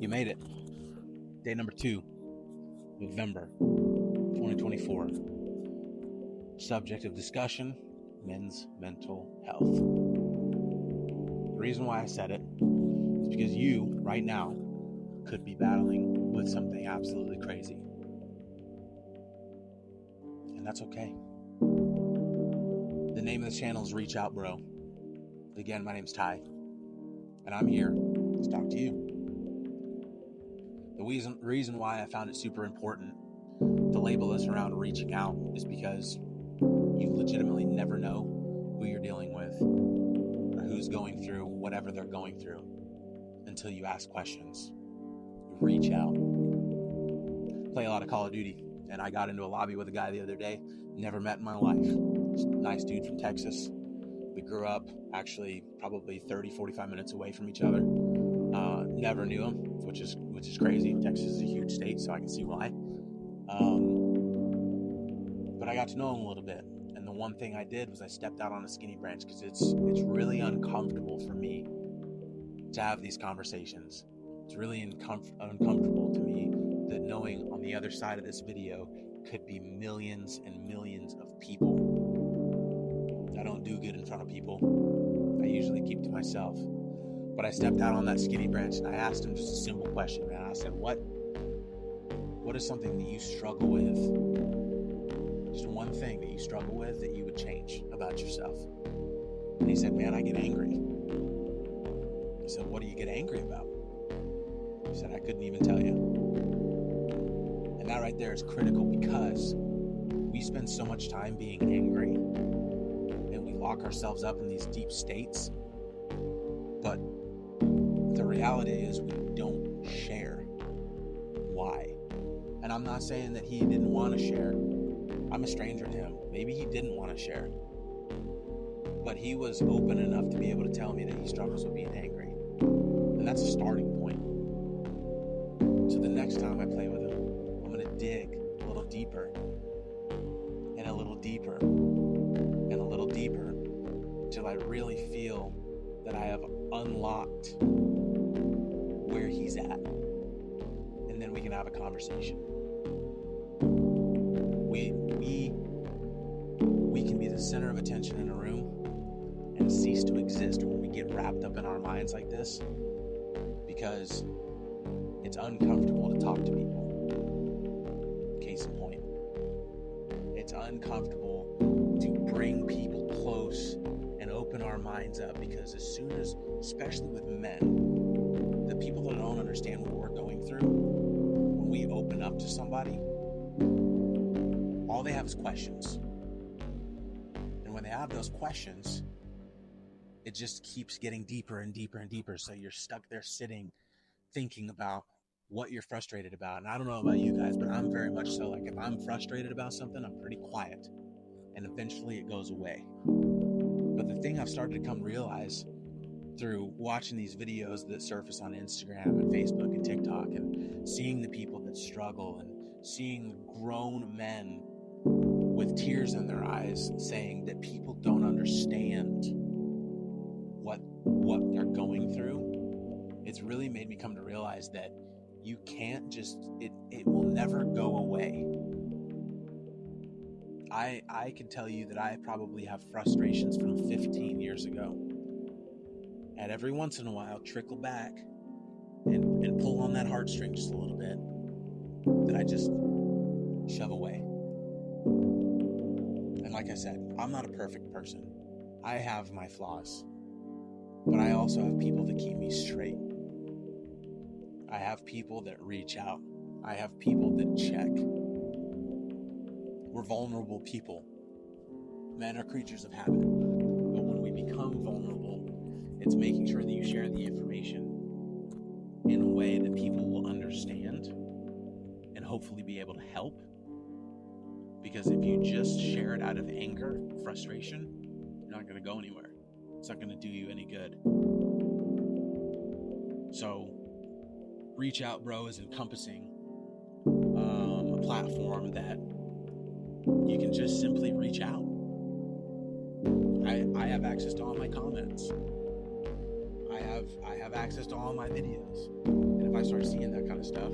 You made it. Day number 2, November 2024. Subject of discussion, men's mental health. The reason why I said it is because you, right now, could be battling with something absolutely crazy. And that's okay. The name of the channel is Reach Out, Bro. Again, my name's Ty, and I'm here to talk to you. The reason why I found it super important to label this around reaching out is because you legitimately never know who you're dealing with or who's going through whatever they're going through until you ask questions. You reach out. Play a lot of Call of Duty, and I got into a lobby with a guy the other day, never met in my life. Just a nice dude from Texas. We grew up actually probably 30-45 minutes away from each other. Never knew him, which is crazy. Texas is a huge state, so I can see why. But I got to know him a little bit, and the one thing I did was I stepped out on a skinny branch because it's really uncomfortable for me to have these conversations. It's really uncomfortable to me that knowing on the other side of this video could be millions and millions of people. I don't do good in front of people. I usually keep to myself. But I stepped out on that skinny branch and I asked him just a simple question, man. I said, what is something that you struggle with? Just one thing that you struggle with that you would change about yourself. And he said, man, I get angry. I said, what do you get angry about? He said, I couldn't even tell you. And that right there is critical because we spend so much time being angry and we lock ourselves up in these deep states. But the reality is we don't share. Why? And I'm not saying that he didn't want to share. I'm a stranger to him. Maybe he didn't want to share. But he was open enough to be able to tell me that he struggles with being angry. And that's a starting point. So the next time I play with him, I'm going to dig a little deeper and a little deeper and a little deeper until I really feel that I have unlocked where he's at. And then we can have a conversation. We can be the center of attention in a room and cease to exist when we get wrapped up in our minds like this because it's uncomfortable to talk to people. Case in point. It's uncomfortable to bring people close and open our minds up because as soon as, especially with men, the people that don't understand what we're going through, when we open up to somebody, all they have is questions. And when they have those questions, it just keeps getting deeper and deeper and deeper. So you're stuck there sitting, thinking about what you're frustrated about. And I don't know about you guys, but I'm very much so. Like if I'm frustrated about something, I'm pretty quiet. And eventually it goes away. But the thing I've started to come realize through watching these videos that surface on Instagram and Facebook and TikTok and seeing the people that struggle and seeing grown men with tears in their eyes saying that people don't understand what they're going through, it's really made me come to realize that you can't just, it will never go away. I can tell you that I probably have frustrations from 15 years ago. And every once in a while, trickle back and pull on that heartstring just a little bit that I just shove away. And like I said, I'm not a perfect person. I have my flaws. But I also have people that keep me straight. I have people that reach out. I have people that check. We're vulnerable people. Men are creatures of habit. But when we become vulnerable, it's making sure that you share the information in a way that people will understand and hopefully be able to help. Because if you just share it out of anger, frustration, you're not going to go anywhere. It's not going to do you any good. So, Reach Out, Bro is encompassing a platform that you can just simply reach out. I have access to all my comments. I have access to all my videos. And if if I start seeing that kind of stuff,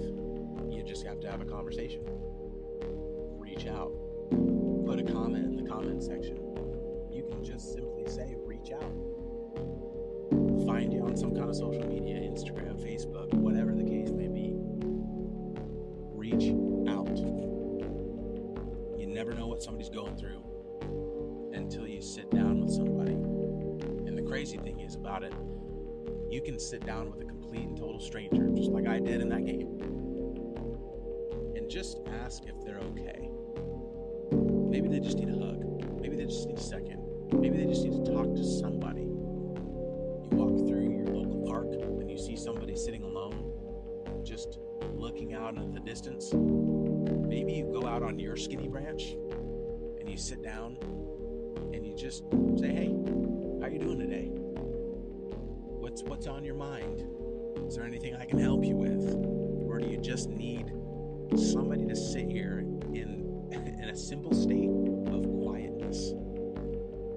you just have to have a conversation. Reach out. Put a comment in the comment section. You can just simply say, reach out. Find you on some kind of social media, Instagram, Facebook, whatever the case may be. Reach out. You never know what somebody's going through until you sit down with somebody. And the crazy thing is about it, you can sit down with a complete and total stranger, just like I did in that game, and just ask if they're okay. Maybe they just need a hug. Maybe they just need a second. Maybe they just need to talk to somebody. You walk through your local park and you see somebody sitting alone, just looking out into the distance. Maybe you go out on your skinny branch and you sit down and you just say, hey, how you doing today? What's on your mind? Is there anything I can help you with? Or do you just need somebody to sit here in a simple state of quietness?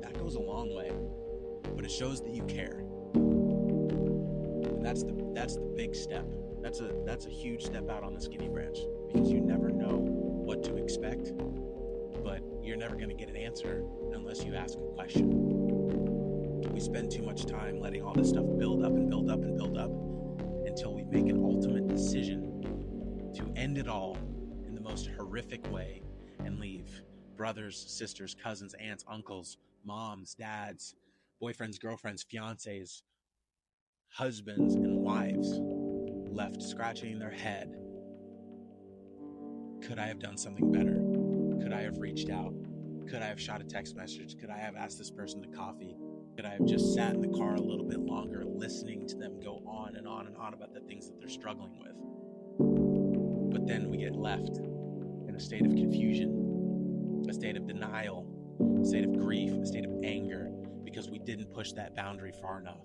That goes a long way, but it shows that you care. And that's the big step. That's a huge step out on the skinny branch, because you never know what to expect, but you're never going to get an answer unless you ask a question. We spend too much time letting all this stuff build up and build up and build up until we make an ultimate decision to end it all in the most horrific way and leave brothers, sisters, cousins, aunts, uncles, moms, dads, boyfriends, girlfriends, fiancés, husbands, and wives left scratching their head. Could I have done something better? Could I have reached out? Could I have shot a text message? Could I have asked this person to coffee? Could I have just sat in the car a little bit longer, listening to them go on and on and on about the things that they're struggling with? But then we get left in a state of confusion, a state of denial, a state of grief, a state of anger, because we didn't push that boundary far enough.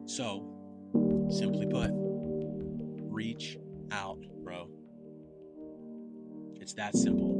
So, simply put, reach out, bro. It's that simple.